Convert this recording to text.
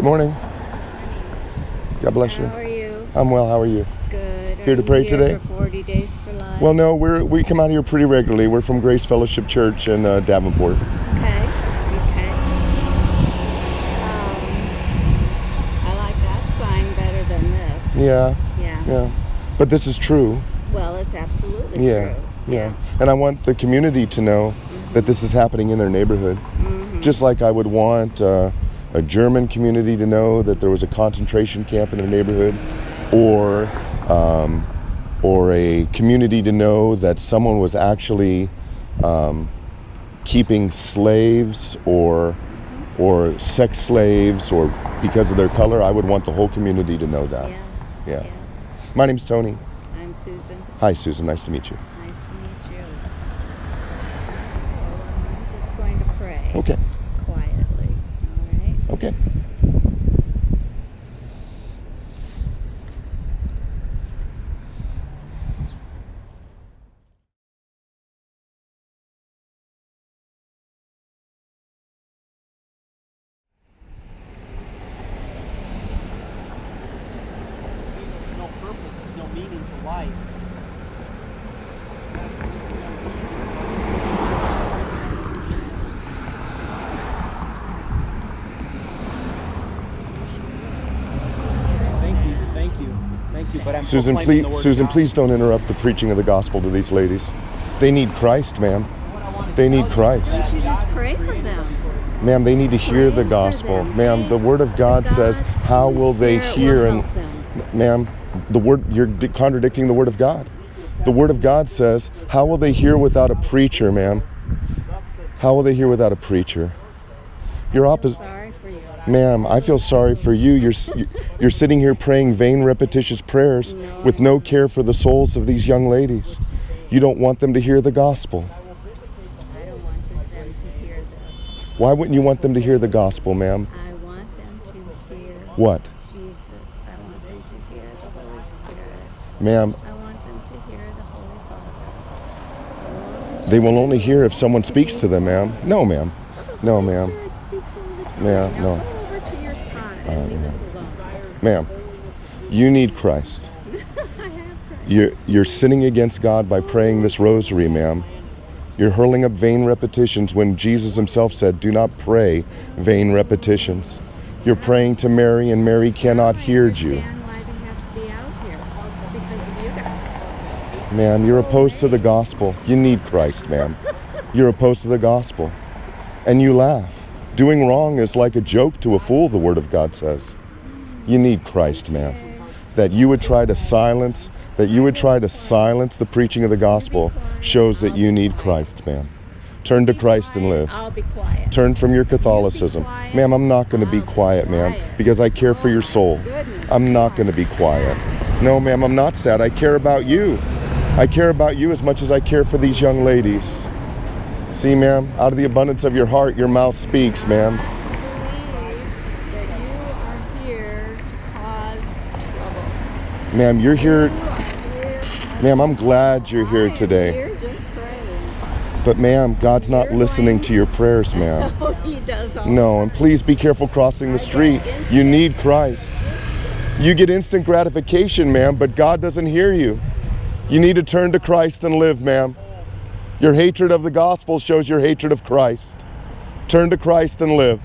Good morning. God bless you. How are you? I'm well. How are you? Good. Here to pray today? For 40 Days for Life? Well, no, we come out here pretty regularly. We're from Grace Fellowship Church in Davenport. Okay. I like that sign better than this. Yeah. But this is true. Well, it's absolutely true. Yeah. And I want the community to know that this is happening in their neighborhood. Just like I would want a German community to know that there was a concentration camp in their neighborhood, or a community to know that someone was actually keeping slaves or sex slaves or because of their color. I would want the whole community to know that. Yeah. My name's Tony. I'm Susan. Hi, Susan. Nice to meet you. Nice to meet you. I'm just going to pray. Okay. Quietly. All right? Okay. There's no meaning to life. Thank you. But I'm Susan, please don't interrupt the preaching of the gospel to these ladies. They need Christ, ma'am. They need Christ. You just pray for them. Ma'am, they need to hear the gospel. Ma'am, the Word of God says, how will they hear? And ma'am, you're contradicting the Word of God. The Word of God says, how will they hear without a preacher, ma'am? How will they hear without a preacher? You're opposite. Sorry for you. Ma'am, I feel sorry for you. You're sitting here praying vain, repetitious prayers with no care for the souls of these young ladies. You don't want them to hear the gospel. I don't want them to hear this. Why wouldn't you want them to hear the gospel, ma'am? I want them to hear What? Jesus. I want them to hear the Holy Spirit. Ma'am, I want them to hear the Holy Father. they will only hear if someone speaks to them, ma'am. No, ma'am. No, ma'am. The Holy Spirit speaks all the time. Ma'am, Now no. go over to your spot and leave us alone. Ma'am, you need Christ. I have Christ. You're sinning against God by praying this rosary, ma'am. You're hurling up vain repetitions when Jesus himself said, do not pray vain repetitions. You're praying to Mary, and Mary cannot hear you. I understand why they have to be out here. Because of you guys. Ma'am, you're opposed to the gospel. You need Christ, ma'am. You're opposed to the gospel. And you laugh. Doing wrong is like a joke to a fool, the Word of God says. You need Christ, ma'am. That you would try to silence the preaching of the gospel shows that you need Christ, ma'am. Turn to Christ and live. I'll be quiet. Turn from your Catholicism. Ma'am, I'm not going to be quiet, ma'am, because I care for your soul. I'm not going to be quiet. No, ma'am, I'm not sad. I care about you. I care about you as much as I care for these young ladies. See, ma'am, out of the abundance of your heart, your mouth speaks, ma'am. Believe that you are here to cause trouble. Ma'am, you're here. Ma'am, I'm glad you're here today. You're just praying. But ma'am, God's not listening to your prayers, ma'am. Oh, he does all. No, and please be careful crossing the street. You need Christ. You get instant gratification, ma'am, but God doesn't hear you. You need to turn to Christ and live, ma'am. Your hatred of the gospel shows your hatred of Christ. Turn to Christ and live.